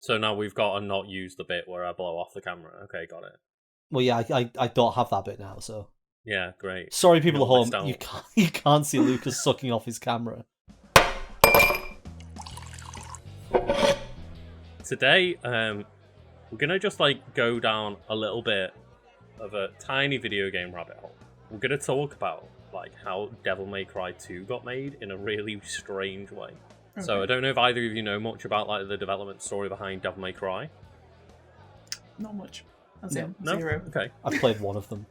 So now we've got to not use the bit where I blow off the camera. Okay, got it. Well, yeah, I don't have that bit now, so... Yeah, great. Sorry, people You're at home, you can't see Lucas sucking off his camera. Today, we're gonna just go down a little bit of a tiny video game rabbit hole. We're gonna talk about how Devil May Cry 2 got made in a really strange way. Okay. So I don't know if either of you know much about the development story behind Devil May Cry. Not much. No? Zero. Okay. I've played one of them.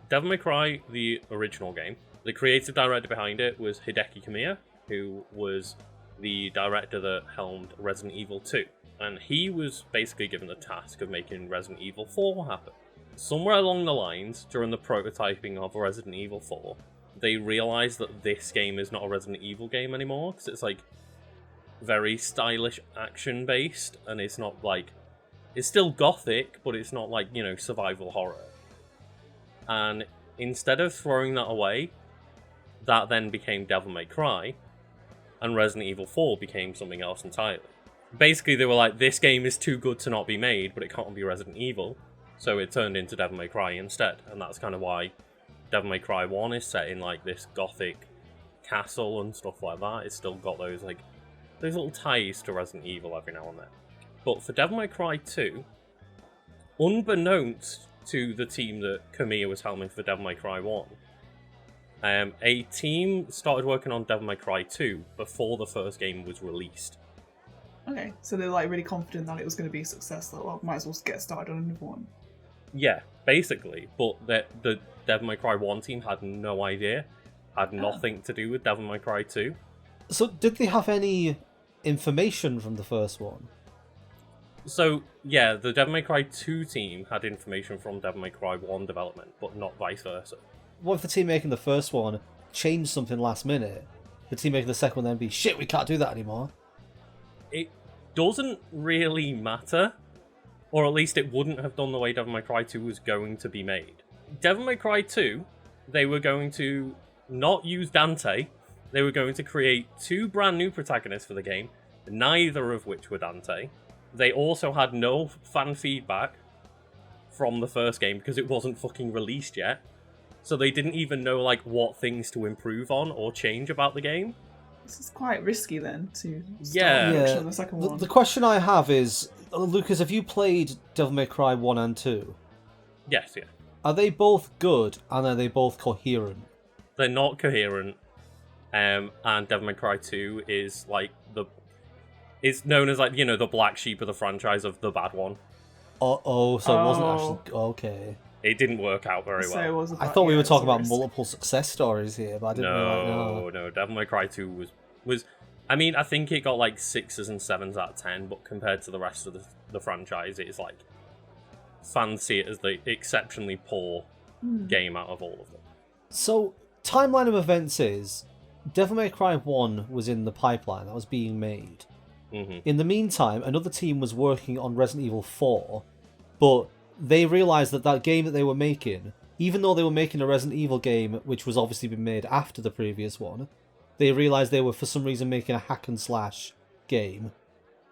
Devil May Cry, the original game, the creative director behind it was Hideki Cameo, who was the director that helmed Resident Evil 2. And he was basically given the task of making Resident Evil 4 happen. Somewhere along the lines, during the prototyping of Resident Evil 4, they realised that this game is not a Resident Evil game anymore, because it's very stylish action based, and it's not it's still gothic, but it's not survival horror. And instead of throwing that away, that then became Devil May Cry, and Resident Evil 4 became something else entirely. Basically, they were like, this game is too good to not be made, but it can't be Resident Evil, so it turned into Devil May Cry instead, and that's kind of why Devil May Cry 1 is set in this gothic castle and stuff like that. It's still got those little ties to Resident Evil every now and then. But for Devil May Cry 2, unbeknownst to the team that Cameo was helming for Devil May Cry 1, a team started working on Devil May Cry 2 before the first game was released. Okay, so they're really confident that it was going to be a success. Might as well get started on another one. Yeah, basically. But the Devil May Cry 1 team had no idea, had nothing to do with Devil May Cry 2. So did they have any information from the first one? So, yeah, the Devil May Cry 2 team had information from Devil May Cry 1 development, but not vice versa. What if the team making the first one changed something last minute? The team making the second one then be, shit, we can't do that anymore? It doesn't really matter, or at least it wouldn't have done the way Devil May Cry 2 was going to be made. Devil May Cry 2, they were going to not use Dante, they were going to create 2 brand new protagonists for the game, neither of which were Dante. They also had no fan feedback from the first game because it wasn't fucking released yet. So they didn't even know what things to improve on or change about the game. This is quite risky then to start production on the second one. The question I have is, Lucas, have you played Devil May Cry 1 and 2? Yes, yeah. Are they both good and are they both coherent? They're not coherent. And Devil May Cry 2 is it's known as the black sheep of the franchise of the bad one. So it wasn't actually okay. It didn't work out very well. I thought we were talking about multiple success stories here, but I didn't know. No, Devil May Cry 2 was I mean, I think it got 6s and 7s out of 10, but compared to the rest of the franchise, it is fans see it as the exceptionally poor game out of all of them. So, timeline of events is Devil May Cry 1 was in the pipeline, that was being made. Mm-hmm. In the meantime, another team was working on Resident Evil 4, but they realised that game that they were making, even though they were making a Resident Evil game, which was obviously been made after the previous one, they realised they were for some reason making a hack and slash game.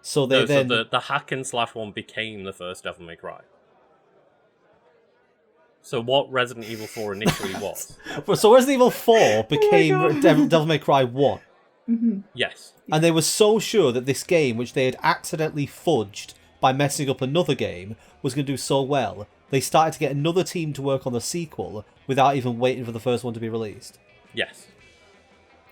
So the hack and slash one became the first Devil May Cry. So what Resident Evil 4 initially was. So Resident Evil 4 became Devil May Cry 1. Mm-hmm. Yes. And they were so sure that this game, which they had accidentally fudged by messing up another game, was going to do so well, they started to get another team to work on the sequel without even waiting for the first one to be released. Yes.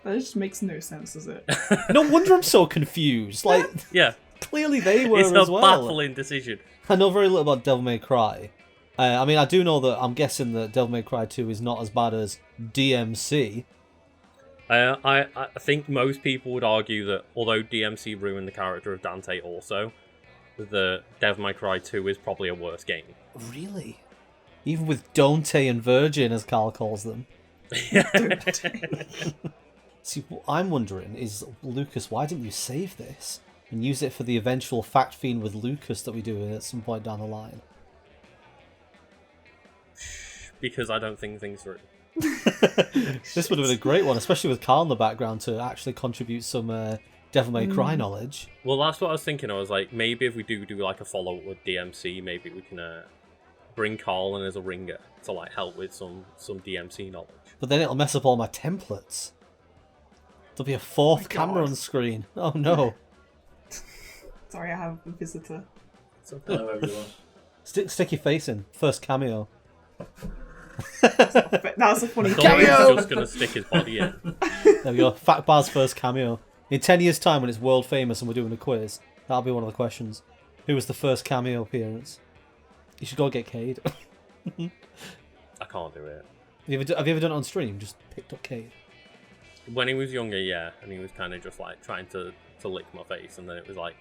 That just makes no sense, does it? No wonder I'm so confused. Yeah. Clearly they were as well. It's a baffling decision. I know very little about Devil May Cry. I mean, I do know that I'm guessing that Devil May Cry 2 is not as bad as DMC. I think most people would argue that although DMC ruined the character of Dante also, the Devil May Cry 2 is probably a worse game. Really? Even with Dante and Virgin, as Carl calls them. See, what I'm wondering is, Lucas, why didn't you save this and use it for the eventual Fact Fiend with Lucas that we do at some point down the line? Because I don't think things through. This would have been a great one, especially with Carl in the background, to actually contribute some Devil May Cry knowledge. Well, that's what I was thinking. I was like, maybe if we do like a follow-up with DMC, maybe we can bring Carl in as a ringer to like help with some DMC knowledge. But then it'll mess up all my templates. There'll be a fourth camera on screen. Oh no. Sorry, I have a visitor. Hello, everyone. Stick your face in. First cameo. That's a funny He's cameo. just going to stick his body in. There we go. Fat Bar's first cameo. In 10 years' time, when it's world famous and we're doing a quiz, that'll be one of the questions. Who was the first cameo appearance? You should go get Cade. I can't do it. Have you ever done it on stream? Just picked up Cade? When he was younger, yeah, and he was kind of just like trying to lick my face, and then it was like,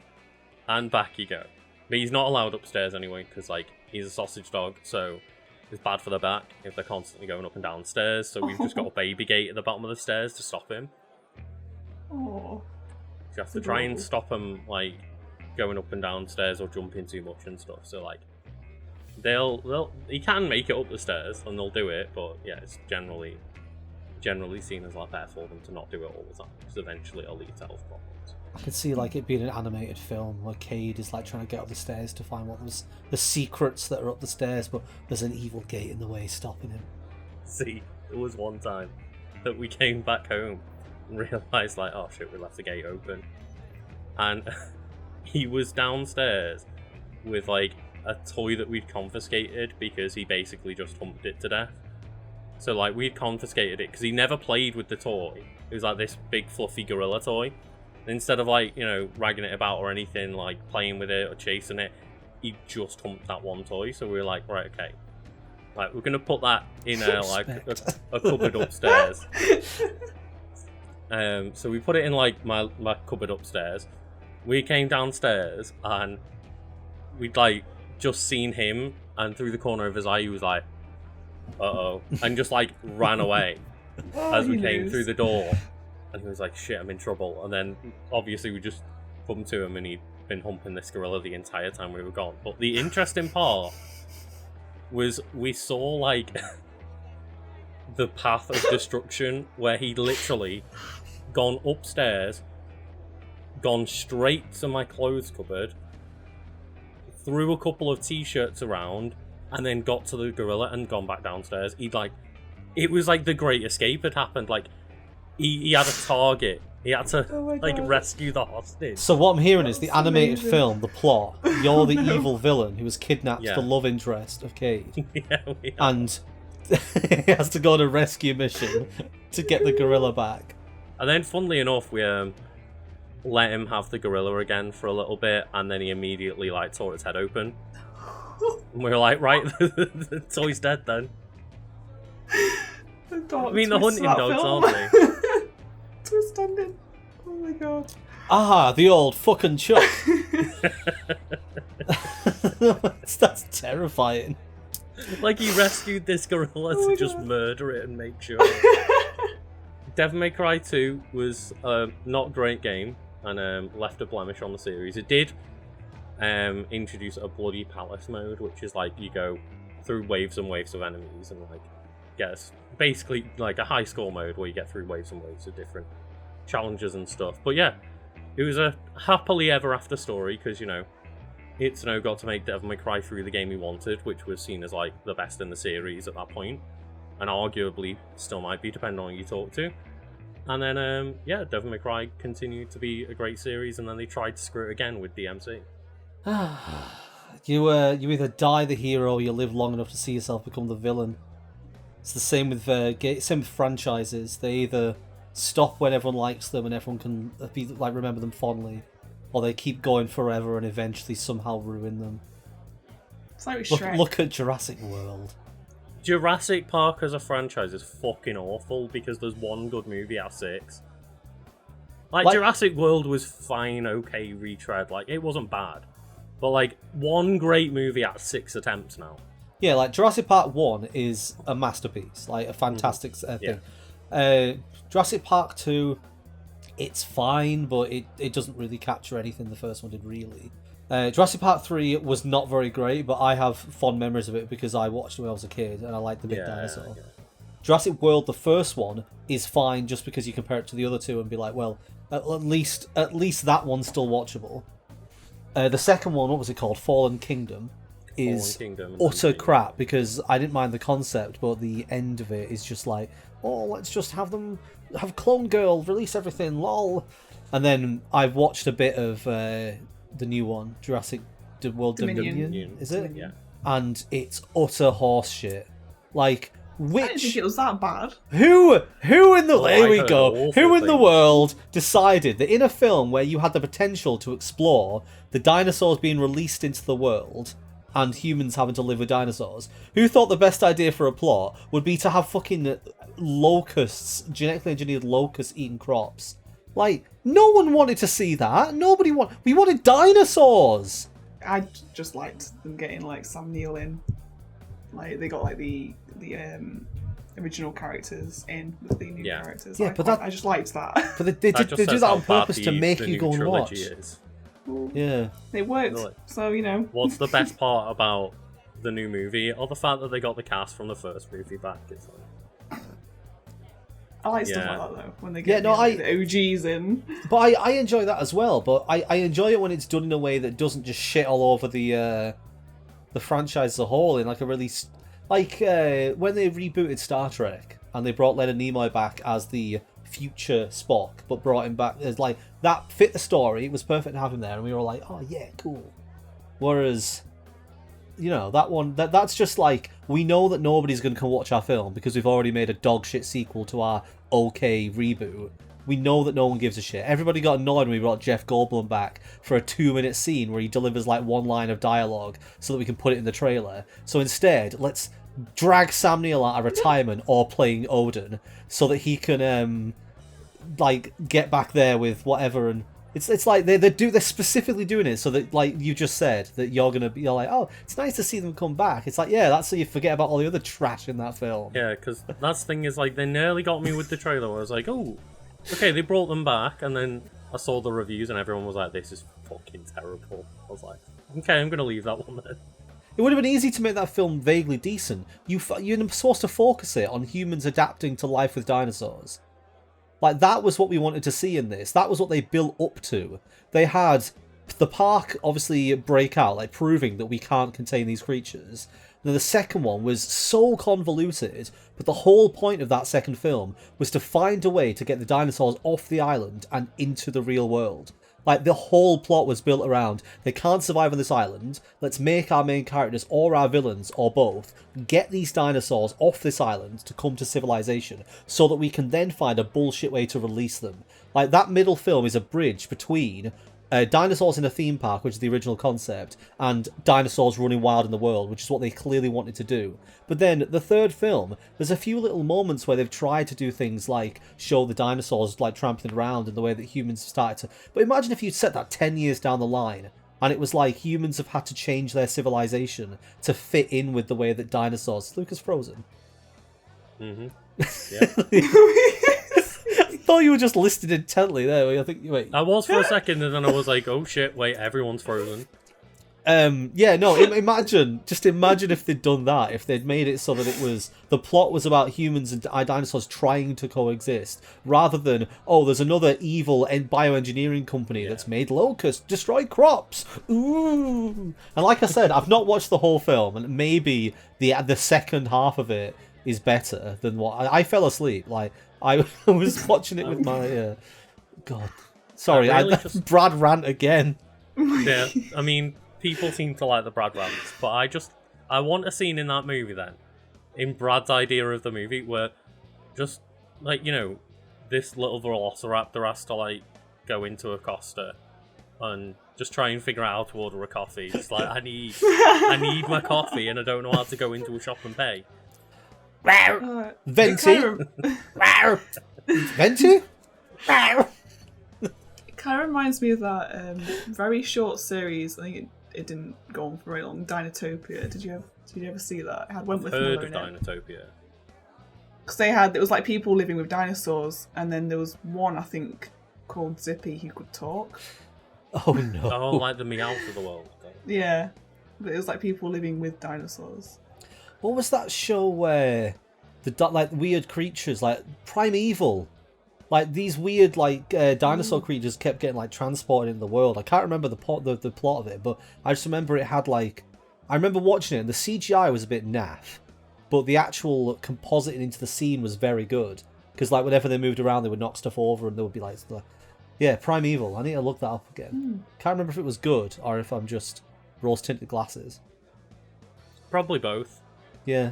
and back you go. But he's not allowed upstairs anyway, because like he's a sausage dog, so it's bad for the back if they're constantly going up and down stairs. So we've just got a baby gate at the bottom of the stairs to stop him. Oh. You have to try and stop him like going up and down stairs or jumping too much and stuff. So like he can make it up the stairs and they'll do it, but yeah, it's generally seen as like better for them to not do it all the time, because eventually it'll lead to health problems. I could see like it being an animated film where Cade is like trying to get up the stairs to find what was the secrets that are up the stairs, but there's an evil gate in the way stopping him. See, there was one time that we came back home and realised like, oh shit, we left the gate open. And he was downstairs with like a toy that we'd confiscated because he basically just humped it to death. So like we'd confiscated it because he never played with the toy. It was like this big fluffy gorilla toy. Instead of like, you know, ragging it about or anything, like playing with it or chasing it, he just humped that one toy. So we were like, right, okay, like we're gonna put that in like a cupboard upstairs. So we put it in like my cupboard upstairs. We came downstairs and we'd like just seen him, and through the corner of his eye he was like, uh-oh, and just like ran away as we came through the door. And he was like, shit, I'm in trouble. And then, obviously, we just bumped to him and he'd been humping this gorilla the entire time we were gone. But the interesting part was we saw, like, the path of destruction where he'd literally gone upstairs, gone straight to my clothes cupboard, threw a couple of t-shirts around, and then got to the gorilla and gone back downstairs. He'd, like, it was like the Great Escape had happened. Like, he had a target. He had to rescue the hostage. So what I'm hearing is the animated film, the plot. You're the evil villain who has kidnapped the love interest of Cade. And he has to go on a rescue mission to get the gorilla back. And then, funnily enough, we let him have the gorilla again for a little bit, and then he immediately like tore its head open. And we were like, right, the toy's dead then. I mean, the hunting dogs, aren't they? Twist ending. Oh my god. Ah, the old fucking chuck. That's terrifying. Like he rescued this gorilla to just murder it and make sure. Devil May Cry 2 was not a great game and left a blemish on the series. It did introduce a bloody palace mode, which is like you go through waves and waves of enemies and like guess basically like a high score mode where you get through waves and waves of different challenges and stuff. But yeah, it was a happily ever after story because, you know, Itsuno got to make Devil May Cry through the game he wanted, which was seen as like the best in the series at that point, and arguably still might be depending on who you talk to. And then yeah, Devil May Cry continued to be a great series, and then they tried to screw it again with DMC. You either die the hero or you live long enough to see yourself become the villain. It's the same with franchises. They either stop when everyone likes them and everyone can be like remember them fondly, or they keep going forever and eventually somehow ruin them. It's like with Shrek. Look at Jurassic World. Jurassic Park as a franchise is fucking awful because there's one good movie out of 6. Like Jurassic World was fine, okay retread. Like it wasn't bad, but like one great movie out of 6 attempts now. Yeah, like Jurassic Park 1 is a masterpiece, like a fantastic thing. Yeah. Jurassic Park 2, it's fine, but it doesn't really capture anything the first one did, really. Jurassic Park 3 was not very great, but I have fond memories of it because I watched it when I was a kid, and I liked the big dinosaur. Yeah. Jurassic World, the first one, is fine just because you compare it to the other two and be like, well, At least that one's still watchable. The second one, what was it called? Fallen Kingdom, is utter crap because I didn't mind the concept, but the end of it is just like, oh, let's just have Clone Girl release everything, lol. And then I've watched a bit of the new one, Jurassic World Dominion, is it? Yeah. And it's utter horse shit. Like, I didn't think it was that bad. Who in the here we go? Who in the things. world decided that in a film where you had the potential to explore the dinosaurs being released into the world and humans having to live with dinosaurs, who thought the best idea for a plot would be to have fucking locusts, genetically engineered locusts eating crops? Like, no one wanted to see that. We wanted dinosaurs. I just liked them getting like Sam Neill in. Like they got like the original characters in with the new characters. Yeah, I just liked that. But they do that on purpose to make you go and watch. Well, yeah, it worked. Really? So What's the best part about the new movie, or the fact that they got the cast from the first movie back? It's like, I like stuff like that though when they get the OGs in. But I enjoy that as well. But I enjoy it when it's done in a way that doesn't just shit all over the franchise as a whole. In like a really when they rebooted Star Trek and they brought Leonard Nimoy back as the future Spock, but brought him back as like that fit the story. It was perfect to have him there, and we were like, oh yeah, cool. Whereas, that one that's just like, we know that nobody's going to come watch our film because we've already made a dog shit sequel to our okay reboot. We know that no one gives a shit. Everybody got annoyed when we brought Jeff Goldblum back for a 2-minute scene where he delivers like one line of dialogue so that we can put it in the trailer. So instead, let's drag Sam Neill out of retirement or playing Odin so that he can get back there with whatever. And it's like they're specifically doing it so that, like you just said, that you're like, oh, it's nice to see them come back. It's like, yeah, that's so you forget about all the other trash in that film. Yeah, because that's the thing is, like, they nearly got me with the trailer where I was like, oh, okay, they brought them back, and then I saw the reviews and everyone was like, this is fucking terrible. I was like, okay, I'm gonna leave that one then. It would have been easy to make that film vaguely decent. You're supposed to focus it on humans adapting to life with dinosaurs. Like, that was what we wanted to see in this. That was what they built up to. They had the park obviously break out, like proving that we can't contain these creatures. And then the second one was so convoluted, but the whole point of that second film was to find a way to get the dinosaurs off the island and into the real world. Like, the whole plot was built around, they can't survive on this island, let's make our main characters or our villains, or both, get these dinosaurs off this island to come to civilization, so that we can then find a bullshit way to release them. Like, that middle film is a bridge between dinosaurs in a theme park, which is the original concept, and dinosaurs running wild in the world, which is what they clearly wanted to do. But then, the third film, there's a few little moments where they've tried to do things like show the dinosaurs like trampling around in the way that humans started to... But imagine if you'd set that 10 years down the line, and it was like humans have had to change their civilization to fit in with the way that dinosaurs... Lucas frozen. Mm-hmm. Yeah. I thought you were just listening intently there. I think wait. I was for a second, and then I was like, "Oh shit! Wait, everyone's frozen." Imagine if they'd done that. If they'd made it so that it was the plot was about humans and dinosaurs trying to coexist, rather than there's another evil bioengineering company that's made locusts destroy crops. Ooh! And like I said, I've not watched the whole film, and maybe the second half of it is better than what I fell asleep. Like, I was watching it with my... God. Sorry, Brad rant again. Yeah, I mean, people seem to like the Brad rants, but I want a scene in that movie then, in Brad's idea of the movie, where just, like, this little velociraptor has to, like, go into a Costa and just try and figure out how to order a coffee. It's like, I need my coffee and I don't know how to go into a shop and pay. Venti? Venti? It kind of reminds me of that very short series. I think it didn't go on for very long. Dinotopia. Did you ever see that? It had Wentworth Miller in it. Dinotopia. Because it was like people living with dinosaurs, and then there was one, I think, called Zippy who could talk. Oh no! Oh, like the Meowth of the world. Yeah, but it was like people living with dinosaurs. What was that show where the like weird creatures, like Primeval? Like these weird dinosaur creatures kept getting like transported in the world. I can't remember the plot of it, but I just remember it had like, I remember watching it and the CGI was a bit naff, but the actual compositing into the scene was very good. Because like whenever they moved around, they would knock stuff over and there would be like, yeah, Primeval. I need to look that up again. Can't remember if it was good or if I'm just rose-tinted glasses. Probably both. Yeah.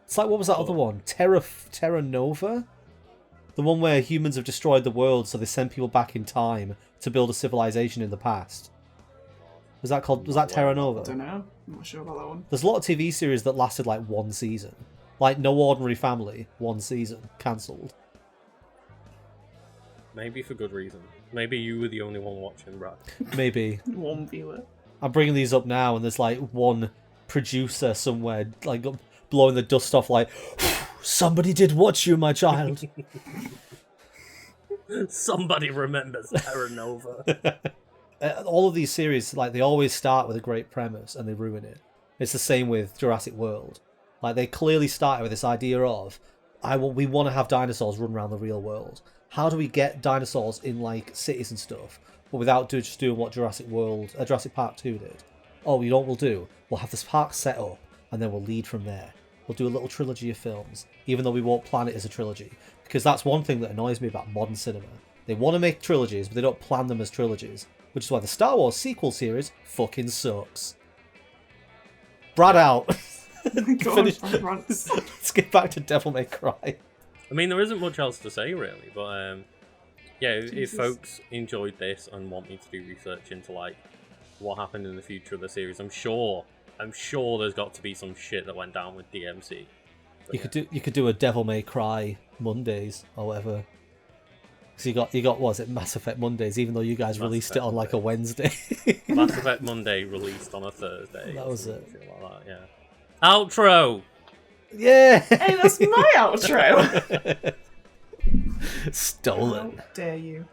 It's like, what was that other one? Terra Nova? The one where humans have destroyed the world, so they send people back in time to build a civilization in the past. Was that Terra Nova? I don't know. I'm not sure about that one. There's a lot of TV series that lasted like one season. Like No Ordinary Family, one season, cancelled. Maybe for good reason. Maybe you were the only one watching, Brad. Maybe. One viewer. I'm bringing these up now, and there's like one producer somewhere like blowing the dust off like, somebody did watch you, my child. Somebody remembers Terra Nova. All of these series, like, they always start with a great premise and they ruin it. It's the same with Jurassic World. Like, they clearly started with this idea of, we want to have dinosaurs run around the real world. How do we get dinosaurs in like cities and stuff, but without just doing what Jurassic Park 2 did? Oh, you know what we'll do? We'll have this park set up, and then we'll lead from there. We'll do a little trilogy of films, even though we won't plan it as a trilogy. Because that's one thing that annoys me about modern cinema. They want to make trilogies, but they don't plan them as trilogies. Which is why the Star Wars sequel series fucking sucks. Brad out. Let's get back to Devil May Cry. I mean, there isn't much else to say, really. But, yeah, if folks enjoyed this and want me to do research into, like, what happened in the future of the series, I'm sure there's got to be some shit that went down with DMC. But you could do a Devil May Cry Mondays or whatever. So you got what was it, Mass Effect Mondays, even though you guys released it on like a Wednesday. Mass Effect Monday released on a Thursday. That was it. Like that, yeah. Outro. Yeah. Hey, that's my outro. Stolen. How dare you?